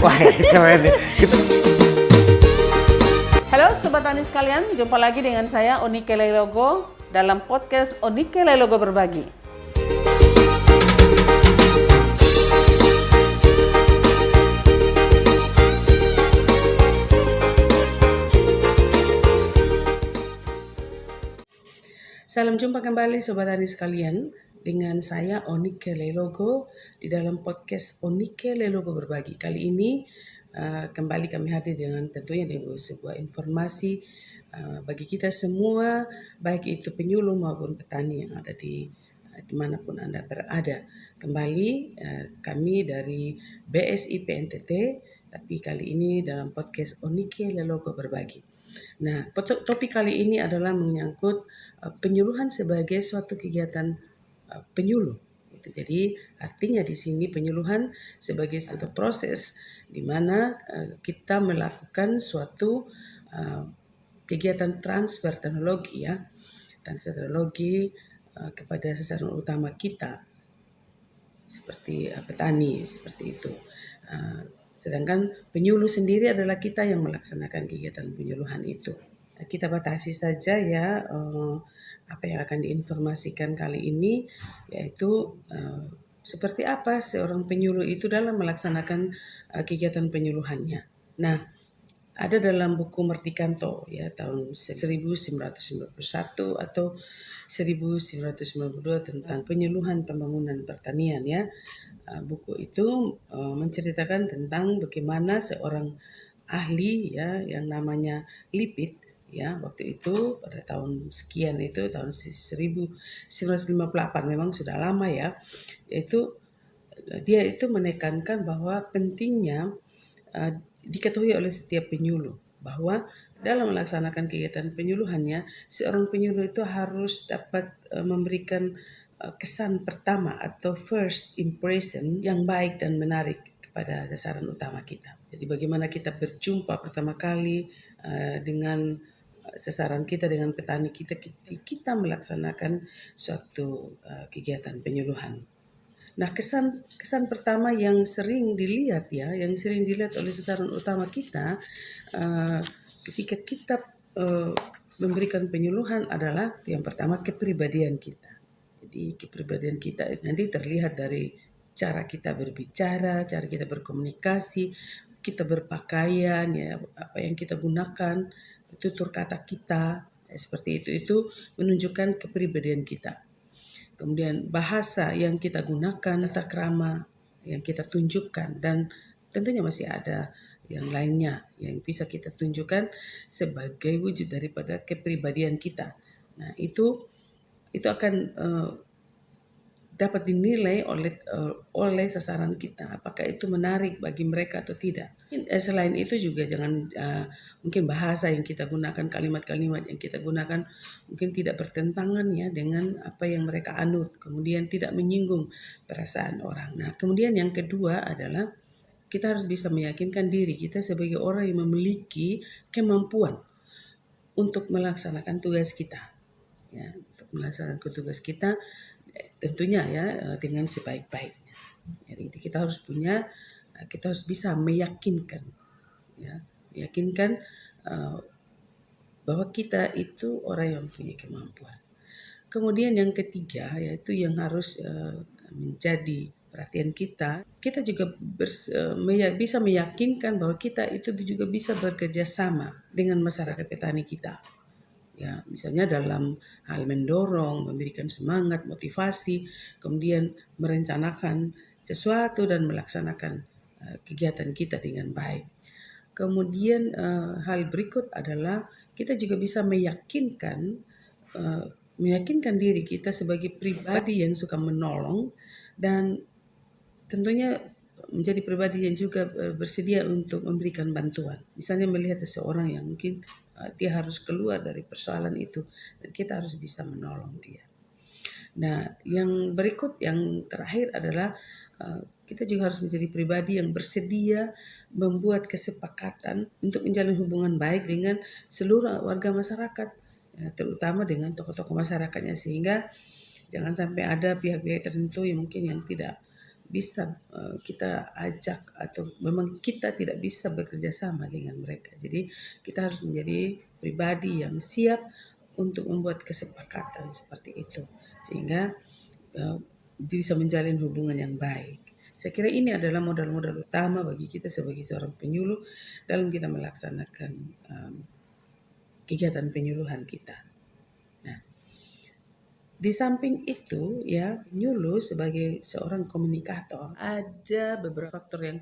Wah, keren nih. Halo Sobat Tani sekalian, jumpa lagi dengan saya Onike Leilogo dalam podcast Onike Leilogo Berbagi. Salam jumpa kembali Sobat Tani sekalian dengan saya Onike Leilogo di dalam podcast Onike Leilogo Berbagi. Kali ini kembali kami hadir dengan tentunya dengan sebuah informasi bagi kita semua, baik itu penyuluh maupun petani yang ada di dimanapun Anda berada. Kembali kami dari BSI PNTT, tapi kali ini dalam podcast Onike Leilogo Berbagi. Nah, topik kali ini adalah menyangkut penyuluhan sebagai suatu kegiatan penyuluh. Jadi artinya di sini penyuluhan sebagai suatu proses di mana kita melakukan suatu kegiatan transfer teknologi kepada sasaran utama kita seperti petani seperti itu. Sedangkan penyuluh sendiri adalah kita yang melaksanakan kegiatan penyuluhan itu. Kita batasi saja ya apa yang akan diinformasikan kali ini, yaitu seperti apa seorang penyuluh itu dalam melaksanakan kegiatan penyuluhannya. Nah, ada dalam buku Mertikanto ya tahun 1991 atau 1992 tentang penyuluhan pembangunan pertanian ya. Buku itu menceritakan tentang bagaimana seorang ahli ya yang namanya Lipit ya waktu itu pada tahun sekian itu tahun 1958 memang sudah lama ya, yaitu dia itu menekankan bahwa pentingnya diketahui oleh setiap penyuluh bahwa dalam melaksanakan kegiatan penyuluhannya seorang penyuluh itu harus dapat memberikan kesan pertama atau first impression yang baik dan menarik kepada sasaran utama kita. Jadi bagaimana kita berjumpa pertama kali dengan sasaran kita, dengan petani kita melaksanakan suatu kegiatan penyuluhan. Nah, kesan pertama yang sering dilihat oleh sasaran utama kita ketika kita memberikan penyuluhan adalah yang pertama kepribadian kita. Jadi kepribadian kita nanti terlihat dari cara kita berbicara, cara kita berkomunikasi, kita berpakaian, ya apa yang kita gunakan, tutur kata kita, seperti itu menunjukkan kepribadian kita. Kemudian bahasa yang kita gunakan, tata krama yang kita tunjukkan, dan tentunya masih ada yang lainnya yang bisa kita tunjukkan sebagai wujud daripada kepribadian kita. Nah, itu akan dapat dinilai oleh sasaran kita, apakah itu menarik bagi mereka atau tidak. Selain itu juga jangan mungkin bahasa yang kita gunakan, kalimat-kalimat yang kita gunakan mungkin tidak bertentangan ya dengan apa yang mereka anut, kemudian tidak menyinggung perasaan orang. Nah, kemudian yang kedua adalah kita harus bisa meyakinkan diri kita sebagai orang yang memiliki kemampuan untuk melaksanakan tugas kita. Ya, untuk melaksanakan tugas kita tentunya ya dengan sebaik-baiknya. Jadi kita harus bisa meyakinkan bahwa kita itu orang yang punya kemampuan. Kemudian yang ketiga yaitu yang harus menjadi perhatian kita juga bisa meyakinkan bahwa kita itu juga bisa bekerja sama dengan masyarakat petani kita. Ya, misalnya dalam hal mendorong, memberikan semangat, motivasi, kemudian merencanakan sesuatu dan melaksanakan kegiatan kita dengan baik. Kemudian hal berikut adalah kita juga bisa meyakinkan diri kita sebagai pribadi yang suka menolong dan tentunya menjadi pribadi yang juga bersedia untuk memberikan bantuan. Misalnya melihat seseorang yang mungkin dia harus keluar dari persoalan itu dan kita harus bisa menolong dia. Nah, yang berikut, yang terakhir adalah kita juga harus menjadi pribadi yang bersedia membuat kesepakatan untuk menjalin hubungan baik dengan seluruh warga masyarakat, terutama dengan tokoh-tokoh masyarakatnya, sehingga jangan sampai ada pihak-pihak tertentu yang mungkin yang tidak bisa kita ajak atau memang kita tidak bisa bekerja sama dengan mereka. Jadi kita harus menjadi pribadi yang siap untuk membuat kesepakatan seperti itu sehingga uh, bisa menjalin hubungan yang baik. Saya kira ini adalah modal-modal utama bagi kita sebagai seorang penyuluh dalam kita melaksanakan kegiatan penyuluhan kita. Nah, di samping itu ya, penyuluh sebagai seorang komunikator ada beberapa faktor yang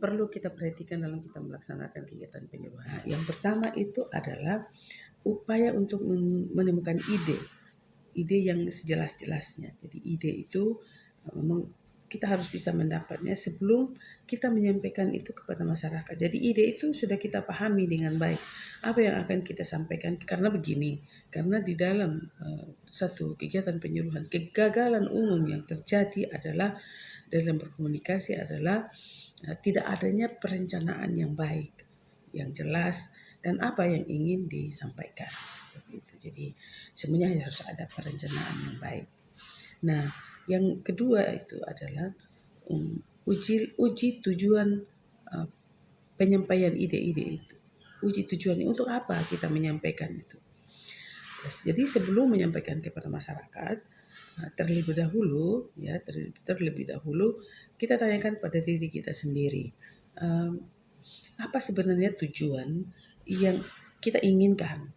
perlu kita perhatikan dalam kita melaksanakan kegiatan penyuluhan. Yang pertama itu adalah upaya untuk menemukan ide yang sejelas-jelasnya. Jadi ide itu memang kita harus bisa mendapatnya sebelum kita menyampaikan itu kepada masyarakat. Jadi ide itu sudah kita pahami dengan baik. Apa yang akan kita sampaikan? Karena begini, karena di dalam satu kegiatan penyuluhan, kegagalan umum yang terjadi adalah dalam berkomunikasi adalah tidak adanya perencanaan yang baik, yang jelas, dan apa yang ingin disampaikan. Jadi semuanya harus ada perencanaan yang baik. Nah, yang kedua itu adalah uji tujuan penyampaian ide-ide itu. Uji tujuannya untuk apa kita menyampaikan itu. Jadi sebelum menyampaikan kepada masyarakat, terlebih dahulu kita tanyakan pada diri kita sendiri, apa sebenarnya tujuan yang kita inginkan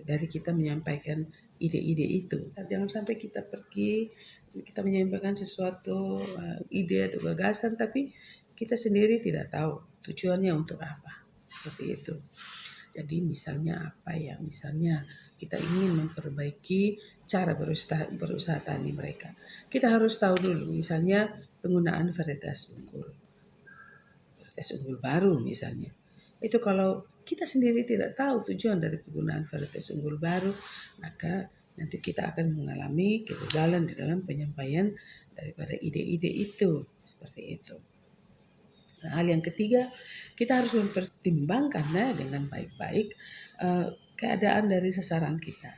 dari kita menyampaikan ide-ide itu. Jangan sampai kita pergi, kita menyampaikan sesuatu ide atau gagasan, tapi kita sendiri tidak tahu tujuannya untuk apa. Seperti itu. Jadi misalnya apa ya? Misalnya kita ingin memperbaiki cara berusaha tani mereka. Kita harus tahu dulu, misalnya penggunaan varietas unggul baru misalnya. Itu kalau kita sendiri tidak tahu tujuan dari penggunaan varietas unggul baru, maka nanti kita akan mengalami kegagalan di dalam penyampaian daripada ide-ide itu. Seperti itu. Nah, hal yang ketiga, kita harus mempertimbangkan dengan baik-baik keadaan dari sasaran kita.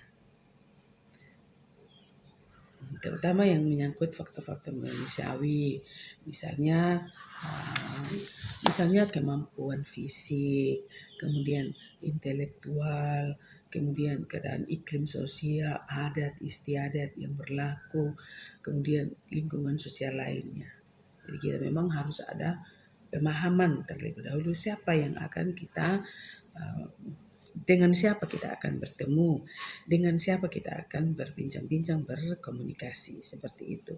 Terutama yang menyangkut faktor-faktor manusiawi, misalnya kemampuan fisik, kemudian intelektual, kemudian keadaan iklim sosial, adat istiadat yang berlaku, kemudian lingkungan sosial lainnya. Jadi kita memang harus ada pemahaman terlebih dahulu siapa yang akan kita dengan siapa kita akan bertemu, dengan siapa kita akan berbincang-bincang, berkomunikasi seperti itu.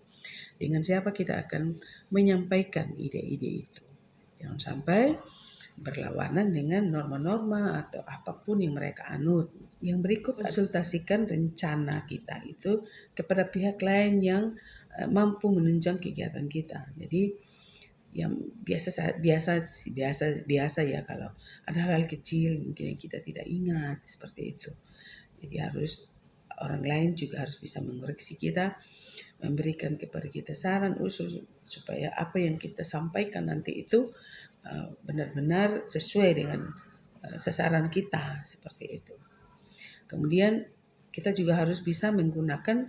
Dengan siapa kita akan menyampaikan ide-ide itu. Jangan sampai berlawanan dengan norma-norma atau apapun yang mereka anut. Yang berikut, konsultasikan rencana kita itu kepada pihak lain yang mampu menunjang kegiatan kita. Jadi yang biasa ya, kalau ada hal-hal kecil mungkin yang kita tidak ingat seperti itu. Jadi orang lain juga harus bisa mengoreksi kita, memberikan kepada kita saran usul supaya apa yang kita sampaikan nanti itu benar-benar sesuai dengan sasaran kita seperti itu. Kemudian kita juga harus bisa menggunakan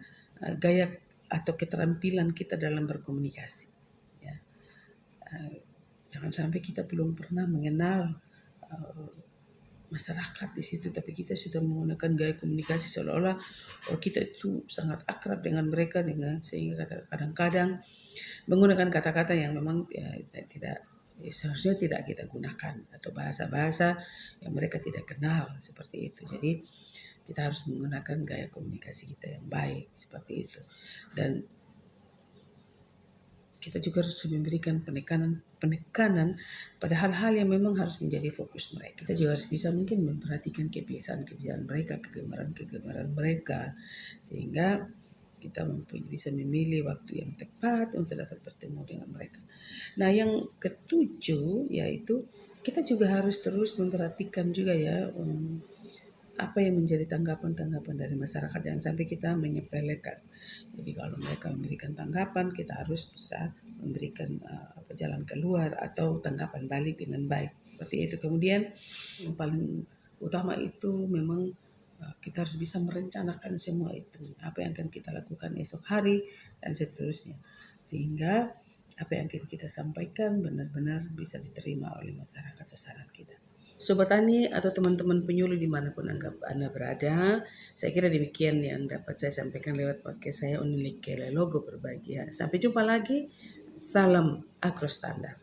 gaya atau keterampilan kita dalam berkomunikasi. Jangan sampai kita belum pernah mengenal masyarakat di situ, tapi kita sudah menggunakan gaya komunikasi seolah-olah kita itu sangat akrab dengan mereka, sehingga kadang-kadang menggunakan kata-kata yang memang seharusnya tidak kita gunakan, atau bahasa-bahasa yang mereka tidak kenal seperti itu. Jadi kita harus menggunakan gaya komunikasi kita yang baik seperti itu, dan kita juga harus memberikan penekanan pada hal-hal yang memang harus menjadi fokus mereka. Kita juga harus bisa mungkin memperhatikan kebiasaan-kebiasaan mereka, kegemaran-kegemaran mereka, sehingga kita bisa memilih waktu yang tepat untuk dapat bertemu dengan mereka. Nah, yang ketujuh yaitu kita juga harus terus memperhatikan juga ya apa yang menjadi tanggapan-tanggapan dari masyarakat. Jangan sampai kita menyepelekan. Jadi kalau mereka memberikan tanggapan, kita harus bisa memberikan jalan keluar atau tanggapan balik dengan baik. Seperti itu. Kemudian yang paling utama itu memang kita harus bisa merencanakan semua itu. Apa yang akan kita lakukan esok hari dan seterusnya. Sehingga apa yang kita sampaikan benar-benar bisa diterima oleh masyarakat sasaran kita. Sobat Tani atau teman-teman penyuluh dimanapun Anda berada, saya kira demikian yang dapat saya sampaikan lewat podcast saya Unilike Logo Berbahagia. Sampai jumpa lagi, salam Agro Standar.